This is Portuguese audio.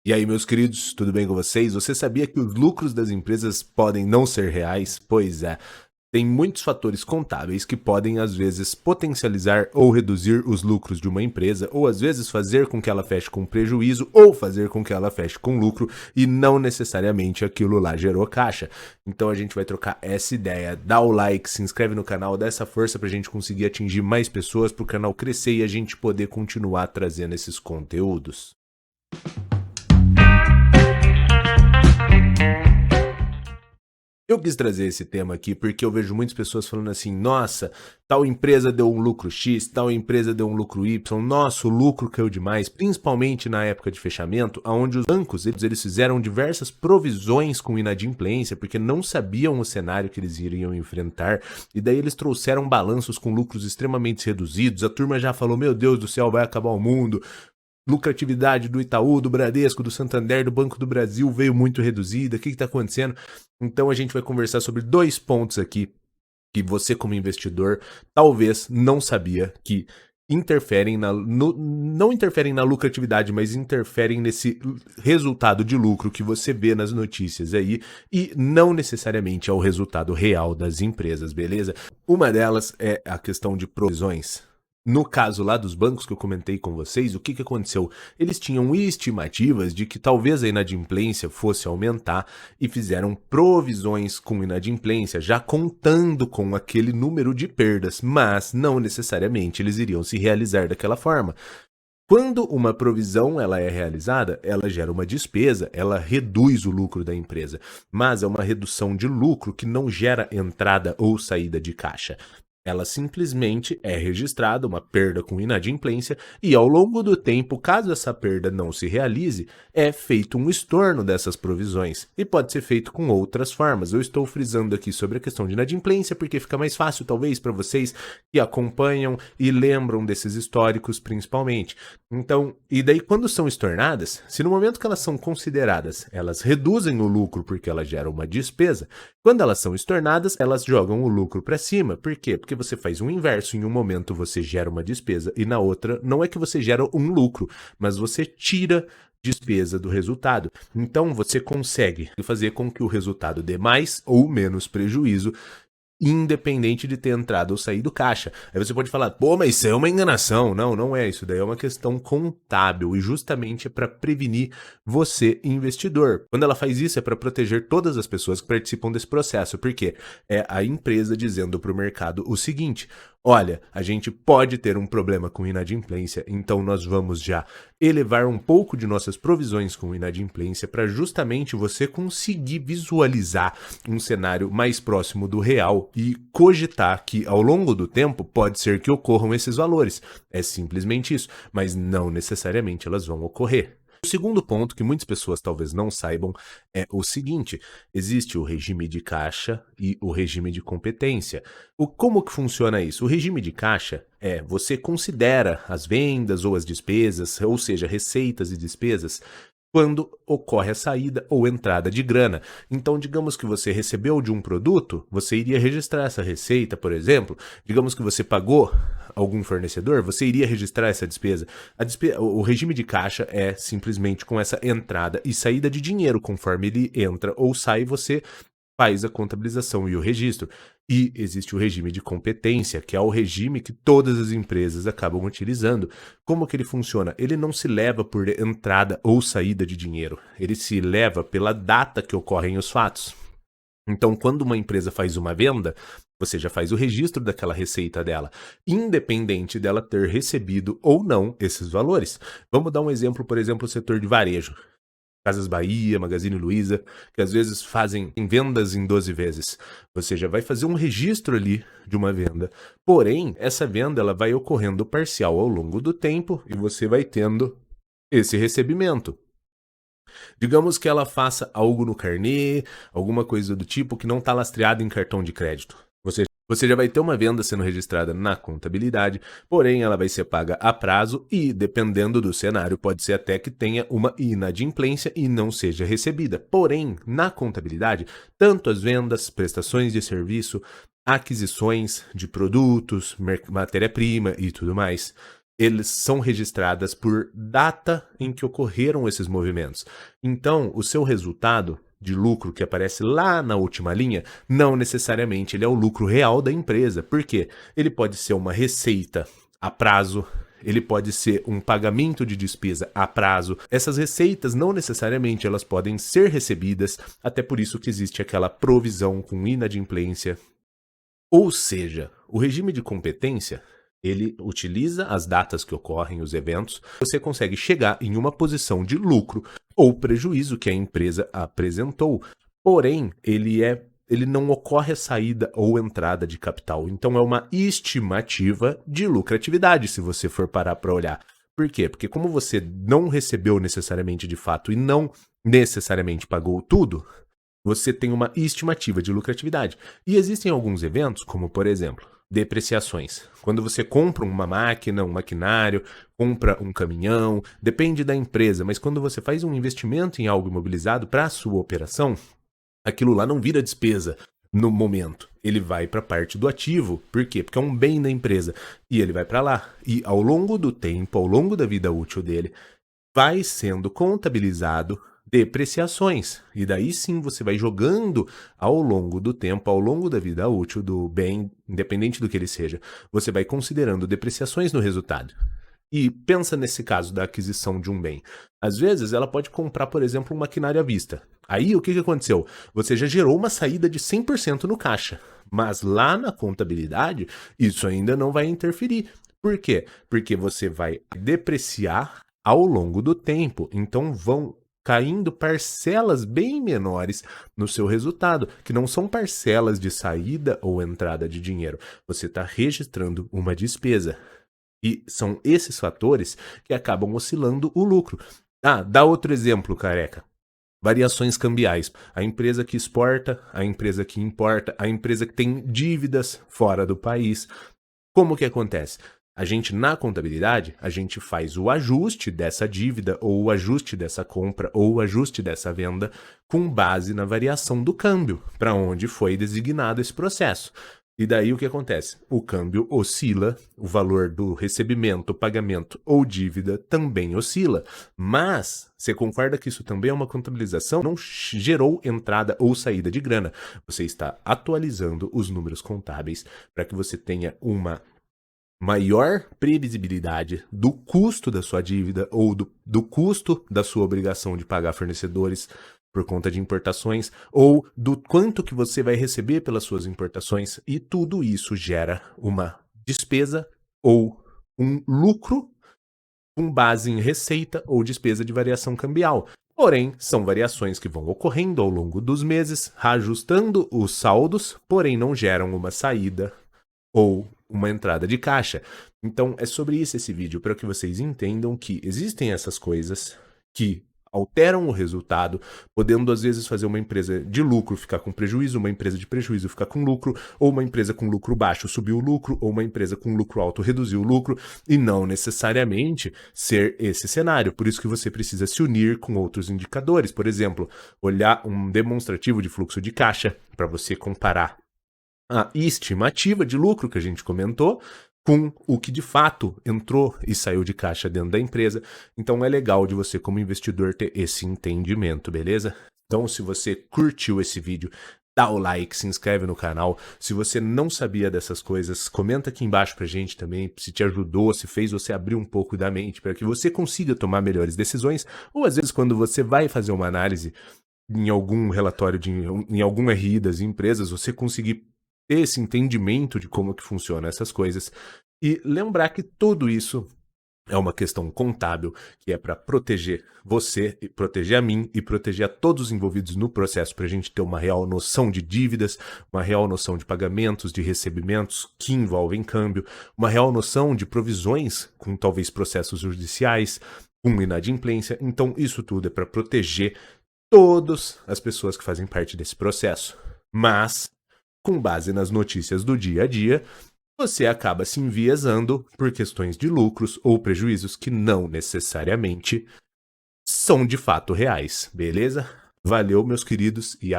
E aí, meus queridos, tudo bem com vocês? Você sabia que os lucros das empresas podem não ser reais? Pois é, tem muitos fatores contábeis que podem, às vezes, potencializar ou reduzir os lucros de uma empresa, ou às vezes fazer com que ela feche com prejuízo, ou fazer com que ela feche com lucro, e não necessariamente aquilo lá gerou caixa. Então a gente vai trocar essa ideia. Dá o like, se inscreve no canal, dá essa força pra gente conseguir atingir mais pessoas, pro canal crescer e a gente poder continuar trazendo esses conteúdos. Eu quis trazer esse tema aqui porque eu vejo muitas pessoas falando assim, nossa, tal empresa deu um lucro X, tal empresa deu um lucro Y, nossa, o lucro caiu demais, principalmente na época de fechamento, onde os bancos eles fizeram diversas provisões com inadimplência, porque não sabiam o cenário que eles iriam enfrentar, e daí eles trouxeram balanços com lucros extremamente reduzidos, a turma já falou, meu Deus do céu, vai acabar o mundo, lucratividade do Itaú, do Bradesco, do Santander, do Banco do Brasil veio muito reduzida, o que está acontecendo? Então a gente vai conversar sobre dois pontos aqui que você como investidor talvez não sabia que interferem não interferem na lucratividade, mas interferem nesse resultado de lucro que você vê nas notícias aí e não necessariamente é o resultado real das empresas, beleza? Uma delas é a questão de provisões. No caso lá dos bancos que eu comentei com vocês, o que aconteceu? Eles tinham estimativas de que talvez a inadimplência fosse aumentar e fizeram provisões com inadimplência, já contando com aquele número de perdas, mas não necessariamente eles iriam se realizar daquela forma. Quando uma provisão ela é realizada, ela gera uma despesa, ela reduz o lucro da empresa, mas é uma redução de lucro que não gera entrada ou saída de caixa. Ela simplesmente é registrada, uma perda com inadimplência, e ao longo do tempo, caso essa perda não se realize, é feito um estorno dessas provisões. E pode ser feito com outras formas. Eu estou frisando aqui sobre a questão de inadimplência, porque fica mais fácil, talvez, para vocês que acompanham e lembram desses históricos, principalmente. Então, e daí quando são estornadas, se no momento que elas são consideradas, elas reduzem o lucro porque elas geram uma despesa, quando elas são estornadas, elas jogam o lucro para cima. Por quê? Porque você faz um inverso, em um momento você gera uma despesa e na outra não é que você gera um lucro, mas você tira despesa do resultado. Então você consegue fazer com que o resultado dê mais ou menos prejuízo, independente de ter entrado ou saído caixa. Aí você pode falar, pô, mas isso é uma enganação. Não, não é isso. Daí é uma questão contábil e justamente é para prevenir você, investidor. Quando ela faz isso é para proteger todas as pessoas que participam desse processo, porque é a empresa dizendo para o mercado o seguinte, olha, a gente pode ter um problema com inadimplência, então nós vamos já elevar um pouco de nossas provisões com inadimplência para justamente você conseguir visualizar um cenário mais próximo do real e cogitar que ao longo do tempo pode ser que ocorram esses valores. É simplesmente isso, mas não necessariamente elas vão ocorrer. O segundo ponto que muitas pessoas talvez não saibam é o seguinte, existe o regime de caixa e o regime de competência. Como que funciona isso? O regime de caixa é, você considera as vendas ou as despesas, ou seja, receitas e despesas, quando ocorre a saída ou entrada de grana. Então, digamos que você recebeu de um produto, você iria registrar essa receita, por exemplo. Digamos que você pagou algum fornecedor, você iria registrar essa despesa. O regime de caixa é simplesmente com essa entrada e saída de dinheiro. Conforme ele entra ou sai, você faz a contabilização e o registro. E existe o regime de competência, que é o regime que todas as empresas acabam utilizando. Como que ele funciona? Ele não se leva por entrada ou saída de dinheiro. Ele se leva pela data que ocorrem os fatos. Então, quando uma empresa faz uma venda, você já faz o registro daquela receita dela, independente dela ter recebido ou não esses valores. Vamos dar um exemplo, por exemplo, o setor de varejo. Casas Bahia, Magazine Luiza, que às vezes fazem vendas em 12 vezes. Você já vai fazer um registro ali de uma venda. Porém, essa venda ela vai ocorrendo parcial ao longo do tempo e você vai tendo esse recebimento. Digamos que ela faça algo no carnê, alguma coisa do tipo que não está lastreado em cartão de crédito. Você já vai ter uma venda sendo registrada na contabilidade, porém ela vai ser paga a prazo e, dependendo do cenário, pode ser até que tenha uma inadimplência e não seja recebida. Porém, na contabilidade, tanto as vendas, prestações de serviço, aquisições de produtos, matéria-prima e tudo mais, eles são registradas por data em que ocorreram esses movimentos. Então, o seu resultado de lucro que aparece lá na última linha, não necessariamente ele é o lucro real da empresa. Por quê? Ele pode ser uma receita a prazo, ele pode ser um pagamento de despesa a prazo. Essas receitas não necessariamente elas podem ser recebidas, até por isso que existe aquela provisão com inadimplência. Ou seja, o regime de competência, ele utiliza as datas que ocorrem, os eventos, você consegue chegar em uma posição de lucro ou prejuízo que a empresa apresentou. Porém, ele não ocorre a saída ou entrada de capital. Então é uma estimativa de lucratividade, se você for parar para olhar. Por quê? Porque como você não recebeu necessariamente de fato e não necessariamente pagou tudo, você tem uma estimativa de lucratividade. E existem alguns eventos, como por exemplo, depreciações. Quando você compra uma máquina, um maquinário, compra um caminhão, depende da empresa, mas quando você faz um investimento em algo imobilizado para a sua operação, aquilo lá não vira despesa no momento. Ele vai para a parte do ativo. Por quê? Porque é um bem da empresa. E ele vai para lá. E ao longo do tempo, ao longo da vida útil dele, vai sendo contabilizado depreciações. E daí sim você vai jogando ao longo do tempo, ao longo da vida útil do bem, independente do que ele seja, você vai considerando depreciações no resultado. E pensa nesse caso da aquisição de um bem. Às vezes ela pode comprar, por exemplo, um maquinário à vista. Aí o que aconteceu? Você já gerou uma saída de 100% no caixa. Mas lá na contabilidade, isso ainda não vai interferir. Por quê? Porque você vai depreciar ao longo do tempo. Então vão caindo parcelas bem menores no seu resultado, que não são parcelas de saída ou entrada de dinheiro. Você está registrando uma despesa. E são esses fatores que acabam oscilando o lucro. Dá outro exemplo, careca. Variações cambiais. A empresa que exporta, a empresa que importa, a empresa que tem dívidas fora do país. Como que acontece? A gente, na contabilidade, a gente faz o ajuste dessa dívida, ou o ajuste dessa compra, ou o ajuste dessa venda, com base na variação do câmbio, para onde foi designado esse processo. E daí o que acontece? O câmbio oscila, o valor do recebimento, pagamento ou dívida também oscila. Mas você concorda que isso também é uma contabilização? Não gerou entrada ou saída de grana. Você está atualizando os números contábeis para que você tenha uma maior previsibilidade do custo da sua dívida ou do custo da sua obrigação de pagar fornecedores por conta de importações, ou do quanto que você vai receber pelas suas importações, e tudo isso gera uma despesa ou um lucro com base em receita ou despesa de variação cambial. Porém, são variações que vão ocorrendo ao longo dos meses, reajustando os saldos, porém não geram uma saída ou uma entrada de caixa. Então é sobre isso esse vídeo, para que vocês entendam que existem essas coisas que alteram o resultado, podendo às vezes fazer uma empresa de lucro ficar com prejuízo, uma empresa de prejuízo ficar com lucro, ou uma empresa com lucro baixo subir o lucro, ou uma empresa com lucro alto reduzir o lucro, e não necessariamente ser esse cenário. Por isso que você precisa se unir com outros indicadores, por exemplo, olhar um demonstrativo de fluxo de caixa para você comparar a estimativa de lucro que a gente comentou com o que de fato entrou e saiu de caixa dentro da empresa. Então é legal de você, como investidor, ter esse entendimento, beleza? Então, se você curtiu esse vídeo, dá o like, se inscreve no canal. Se você não sabia dessas coisas, comenta aqui embaixo pra gente também, se te ajudou, se fez você abrir um pouco da mente para que você consiga tomar melhores decisões, ou às vezes quando você vai fazer uma análise em algum relatório, em algum RI das empresas, você conseguir ter esse entendimento de como que funciona essas coisas e lembrar que tudo isso é uma questão contábil que é para proteger você, e proteger a mim e proteger a todos os envolvidos no processo, para a gente ter uma real noção de dívidas, uma real noção de pagamentos, de recebimentos que envolvem câmbio, uma real noção de provisões com talvez processos judiciais, com inadimplência. Então isso tudo é para proteger todas as pessoas que fazem parte desse processo. Mas com base nas notícias do dia a dia, você acaba se enviesando por questões de lucros ou prejuízos que não necessariamente são de fato reais, beleza? Valeu, meus queridos, e